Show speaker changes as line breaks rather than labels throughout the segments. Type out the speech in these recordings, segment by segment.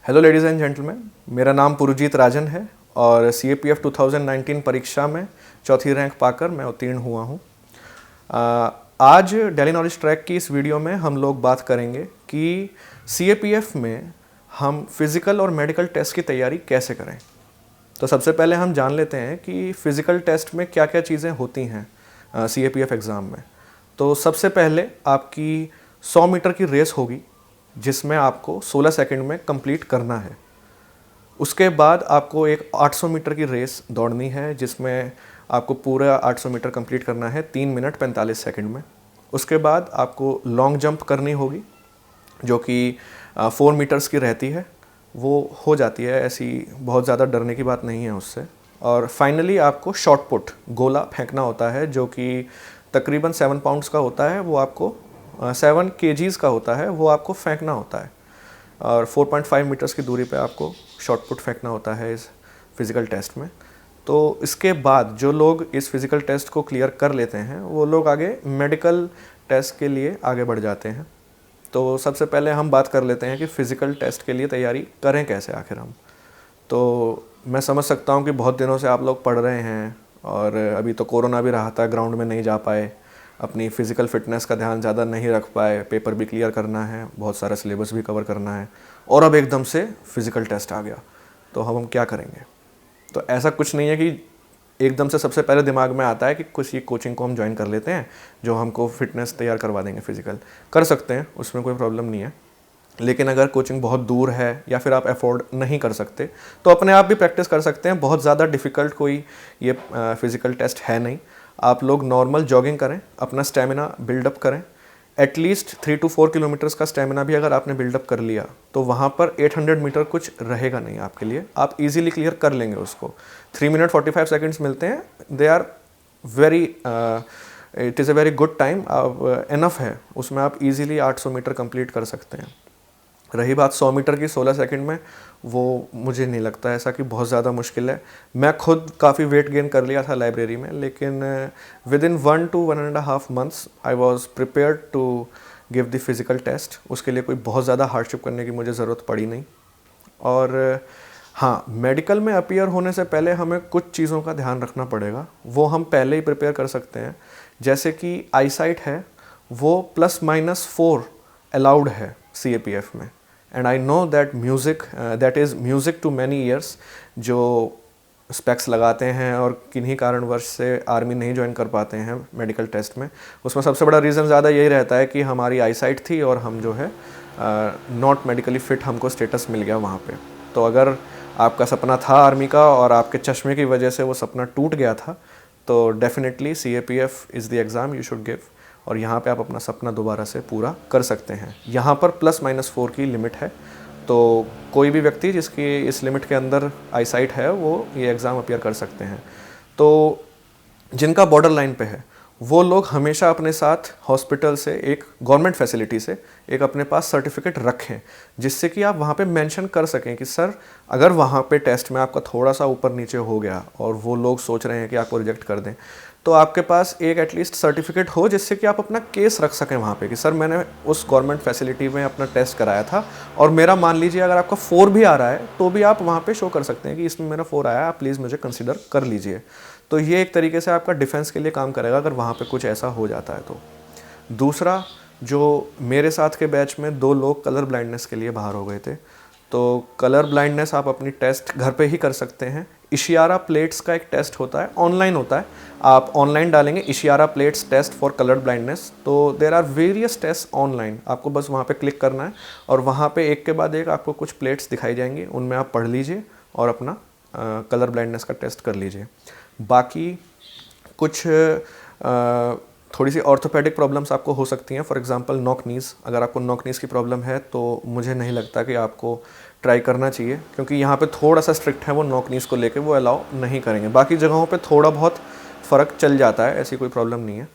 Hello ladies and gentleman, मेरा नाम पुरुजीत राजन है और CAPF 2019 परीक्षा में चौथी रैंक पाकर मैं उत्तीर्ण हुआ हूँ। आज डेली नॉलेज ट्रैक की इस वीडियो में हम लोग बात करेंगे कि CAPF में हम फिज़िकल और मेडिकल टेस्ट की तैयारी कैसे करें। तो सबसे पहले हम जान लेते हैं कि फ़िज़िकल टेस्ट में क्या क्या चीज़ें होती हैं CAPF एग्ज़ाम में। तो सबसे पहले आपकी 100 मीटर की रेस होगी जिसमें आपको 16 सेकंड में कंप्लीट करना है। उसके बाद आपको एक 800 मीटर की रेस दौड़नी है जिसमें आपको पूरा 800 मीटर कंप्लीट करना है 3 मिनट 45 सेकंड में। उसके बाद आपको लॉन्ग जंप करनी होगी जो कि 4 मीटर्स की रहती है, वो हो जाती है, ऐसी बहुत ज़्यादा डरने की बात नहीं है उससे। और फाइनली आपको शॉट पुट गोला फेंकना होता है जो कि तकरीबन 7 पाउंड्स का होता है, वो आपको 7 kgs का होता है, वो आपको फेंकना होता है। और 4.5 मीटर्स की दूरी पे आपको शॉट पुट फेंकना होता है इस फिज़िकल टेस्ट में। तो इसके बाद जो लोग इस फिज़िकल टेस्ट को क्लियर कर लेते हैं वो लोग आगे मेडिकल टेस्ट के लिए आगे बढ़ जाते हैं। तो सबसे पहले हम बात कर लेते हैं कि फ़िज़िकल टेस्ट के लिए तैयारी करें कैसे आखिर हम। तो मैं समझ सकता हूँ कि बहुत दिनों से आप लोग पढ़ रहे हैं और अभी तो कोरोना भी रहा था, ग्राउंड में नहीं जा पाए, अपनी फ़िज़िकल फ़िटनेस का ध्यान ज़्यादा नहीं रख पाए, पेपर भी क्लियर करना है, बहुत सारा सिलेबस भी कवर करना है और अब एकदम से फ़िज़िकल टेस्ट आ गया, तो हम क्या करेंगे। तो ऐसा कुछ नहीं है कि एकदम से सबसे पहले दिमाग में आता है कि किसी कोचिंग को हम ज्वाइन कर लेते हैं जो हमको फ़िटनेस तैयार करवा देंगे। फ़िज़िकल कर सकते हैं, उसमें कोई प्रॉब्लम नहीं है, लेकिन अगर कोचिंग बहुत दूर है या फिर आप अफोर्ड नहीं कर सकते तो अपने आप भी प्रैक्टिस कर सकते हैं। बहुत ज़्यादा डिफ़िकल्ट कोई ये फ़िज़िकल टेस्ट है नहीं। आप लोग नॉर्मल जॉगिंग करें, अपना स्टेमिना बिल्डअप करें। एटलीस्ट 3 to 4 किलोमीटर्स का स्टेमिना भी अगर आपने बिल्डअप कर लिया तो वहाँ पर 800 मीटर कुछ रहेगा नहीं आपके लिए, आप इजीली क्लियर कर लेंगे उसको। 3 मिनट 45 सेकंड्स मिलते हैं, they are very it is a very good time, आप इनफ है, उसमें आप इजीली 800 मीटर कंप्लीट कर सकते हैं। रही बात 100 मीटर की 16 सेकंड में, वो मुझे नहीं लगता ऐसा कि बहुत ज़्यादा मुश्किल है। मैं खुद काफ़ी वेट गेन कर लिया था लाइब्रेरी में, लेकिन within 1 to 1.5 months I was prepared to give the physical test. उसके लिए कोई बहुत ज़्यादा हार्डशिप करने की मुझे ज़रूरत पड़ी नहीं। और हाँ, मेडिकल में अपीयर होने से पहले हमें कुछ चीज़ों का ध्यान रखना पड़ेगा, वो हम पहले ही प्रिपेयर कर सकते हैं। जैसे कि आईसाइट है, वो +-4 अलाउड है CAPF में। And I know that music that is music to many years, जो स्पेक्स लगाते हैं और किन्हीं कारणवश से आर्मी नहीं ज्वाइन कर पाते हैं मेडिकल टेस्ट में, उसमें सबसे बड़ा रीज़न ज़्यादा यही रहता है कि हमारी आईसाइट थी और हम जो है नॉट मेडिकली फ़िट, हमको स्टेटस मिल गया वहाँ पे। तो अगर आपका सपना था आर्मी का और आपके चश्मे की वजह से वो सपना टूट गया था, तो definitely CAPF is the exam you should give, और यहाँ पे आप अपना सपना दोबारा से पूरा कर सकते हैं। यहाँ पर +-4 की लिमिट है, तो कोई भी व्यक्ति जिसकी इस लिमिट के अंदर आईसाइट है वो ये एग्ज़ाम अपीयर कर सकते हैं। तो जिनका बॉर्डर लाइन पे है वो लोग हमेशा अपने साथ हॉस्पिटल से, एक गवर्नमेंट फैसिलिटी से एक अपने पास सर्टिफिकेट रखें, जिससे कि आप वहाँ पे मेंशन कर सकें कि सर अगर वहाँ पे टेस्ट में आपका थोड़ा सा ऊपर नीचे हो गया और वो लोग सोच रहे हैं कि आपको रिजेक्ट कर दें, तो आपके पास एक एटलीस्ट सर्टिफिकेट हो जिससे कि आप अपना केस रख सकें वहाँ पे कि सर मैंने उस गवर्नमेंट फैसिलिटी में अपना टेस्ट कराया था और मेरा, मान लीजिए अगर आपका 4 भी आ रहा है तो भी आप वहाँ पे शो कर सकते हैं कि इसमें मेरा 4 आया, आप प्लीज़ मुझे कंसिडर कर लीजिए। तो ये एक तरीके से आपका डिफेंस के लिए काम करेगा अगर वहाँ पे कुछ ऐसा हो जाता है तो। दूसरा, जो मेरे साथ के बैच में 2 लोग कलर ब्लाइंडनेस के लिए बाहर हो गए थे, तो कलर ब्लाइंडनेस आप अपनी टेस्ट घर पे ही कर सकते हैं। इशियारा प्लेट्स का एक टेस्ट होता है, ऑनलाइन होता है, आप ऑनलाइन डालेंगे Ishihara plates test for colour blindness, तो there are various test online, आपको बस वहाँ पे क्लिक करना है और वहाँ पे एक के बाद एक आपको कुछ प्लेट्स दिखाई जाएंगी, उनमें आप पढ़ लीजिए और अपना कलर ब्लाइंडनेस का टेस्ट कर लीजिए। बाकी कुछ थोड़ी सी ऑर्थोपेडिक प्रॉब्लम्स आपको हो सकती हैं, फॉर एग्जांपल नॉक नीज़। अगर आपको नॉक नीज़ की प्रॉब्लम है तो मुझे नहीं लगता कि आपको ट्राई करना चाहिए, क्योंकि यहाँ पे थोड़ा सा स्ट्रिक्ट है वो नॉक नीज़ को लेके, वो अलाउ नहीं करेंगे। बाकी जगहों पे थोड़ा बहुत फ़र्क चल जाता है, ऐसी कोई प्रॉब्लम नहीं है।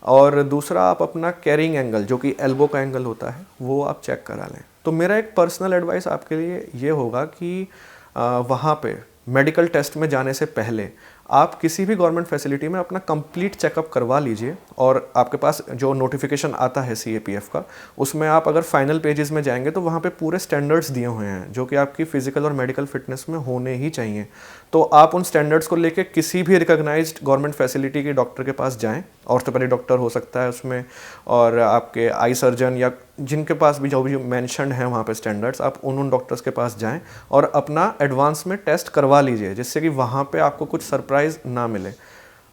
और दूसरा, आप अपना कैरिंग एंगल जो कि एल्बो का एंगल होता है वो आप चेक करा लें। तो मेरा एक पर्सनल एडवाइस आपके लिए ये होगा कि वहाँ पे मेडिकल टेस्ट में जाने से पहले आप किसी भी गवर्नमेंट फैसिलिटी में अपना कंप्लीट चेकअप करवा लीजिए, और आपके पास जो नोटिफिकेशन आता है CAPF का, उसमें आप अगर फाइनल पेजेस में जाएंगे तो वहाँ पे पूरे स्टैंडर्ड्स दिए हुए हैं जो कि आपकी फिजिकल और मेडिकल फिटनेस में होने ही चाहिए। तो आप उन स्टैंडर्ड्स को लेके किसी भी रिकॉग्नाइज्ड गवर्नमेंट फैसिलिटी के डॉक्टर के पास जाएं, ऑर्थोपेडिक डॉक्टर हो सकता है उसमें, और आपके आई सर्जन या जिनके पास भी जो भी मेंशन्ड है वहाँ पे स्टैंडर्ड्स, आप उन डॉक्टर्स के पास जाएं और अपना एडवांस में टेस्ट करवा लीजिए, जिससे कि वहाँ पे आपको कुछ सरप्राइज़ ना मिले।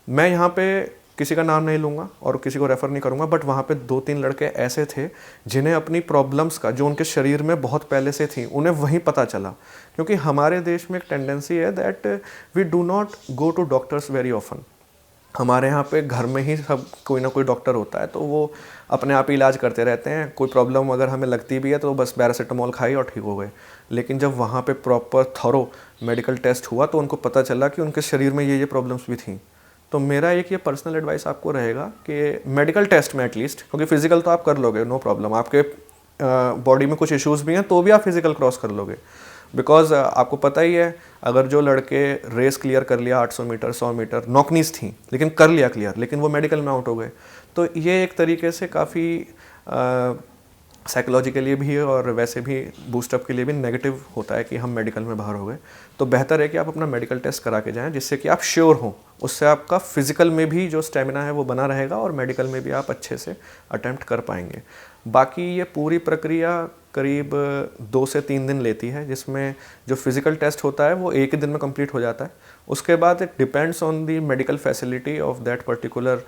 मैं यहाँ पे किसी का नाम नहीं लूँगा और किसी को रेफ़र नहीं करूँगा, बट वहाँ पे 2-3 लड़के ऐसे थे जिन्हें अपनी प्रॉब्लम्स का, जो उनके शरीर में बहुत पहले से थी, उन्हें वहीं पता चला। क्योंकि हमारे देश में एक टेंडेंसी है that we do not go to doctors very often. हमारे यहाँ पे घर में ही सब कोई ना कोई डॉक्टर होता है, तो वो अपने आप ही इलाज करते रहते हैं। कोई प्रॉब्लम अगर हमें लगती भी है तो बस पैरासीटामोल खाई और ठीक हो गए। लेकिन जब वहाँ पे प्रॉपर थॉरो मेडिकल टेस्ट हुआ तो उनको पता चला कि उनके शरीर में ये प्रॉब्लम्स भी थी। तो मेरा एक ये पर्सनल एडवाइस आपको रहेगा कि मेडिकल टेस्ट में एटलीस्ट, क्योंकि फिजिकल तो आप कर लोगे, नो प्रॉब्लम, आपके बॉडी में कुछ इश्यूज़ भी हैं तो भी आप फिजिकल क्रॉस कर लोगे। बिकॉज आपको पता ही है, अगर जो लड़के रेस क्लियर कर लिया 800 मीटर 100 मीटर, नॉकनीस थी लेकिन कर लिया क्लियर, लेकिन वो मेडिकल में आउट हो गए, तो ये एक तरीके से काफ़ी साइकोलॉजी के लिए भी और वैसे भी बूस्टअप के लिए भी नेगेटिव होता है कि हम मेडिकल में बाहर हो गए। तो बेहतर है कि आप अपना मेडिकल टेस्ट करा के जाएं, जिससे कि आप श्योर हों। उससे आपका फिजिकल में भी जो स्टेमिना है वो बना रहेगा और मेडिकल में भी आप अच्छे से अटेम्प्ट कर पाएंगे। बाकी ये पूरी प्रक्रिया करीब 2 से 3 दिन लेती है, जिसमें जो फिजिकल टेस्ट होता है वो एक ही दिन में कंप्लीट हो जाता है। उसके बाद it depends on the medical facility of that particular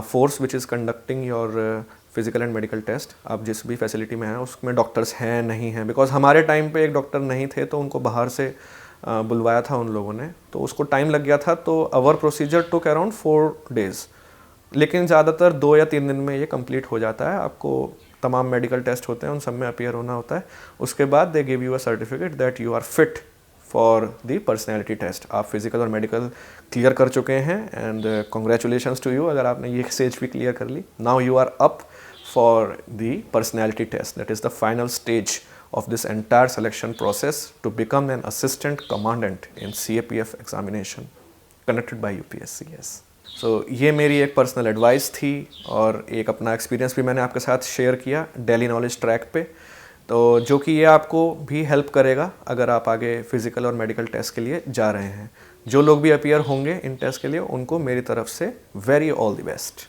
force which is conducting your physical and medical test. आप जिस भी फैसिलिटी में हैं उसमें डॉक्टर्स हैं नहीं हैं, बिकॉज हमारे टाइम पे एक डॉक्टर नहीं थे तो उनको बाहर से बुलवाया था उन लोगों ने, तो उसको टाइम लग गया था। तो our procedure took around 4 days, लेकिन ज़्यादातर 2 या 3 दिन में ये कंप्लीट हो जाता है। आपको तमाम मेडिकल टेस्ट होते हैं, उन सब में अपीयर होना होता है। उसके बाद they give you a certificate that you are fit for the personality test. आप फिजिकल और मेडिकल क्लियर कर चुके हैं एंड कॉन्ग्रेचुलेशंस टू यू अगर आपने ये स्टेज भी क्लियर कर ली। Now you are up for the personality test, that is the final stage of this entire selection process to become an assistant commandant in CAPF examination conducted by UPSC। yes, so ये मेरी एक personal advice थी और एक अपना experience भी मैंने आपके साथ शेयर किया डेली नॉलेज ट्रैक पे, तो जो कि ये आपको भी हेल्प करेगा अगर आप आगे फिजिकल और मेडिकल टेस्ट के लिए जा रहे हैं। जो लोग भी अपीयर होंगे इन टेस्ट के लिए, उनको मेरी तरफ से वेरी ऑल द बेस्ट।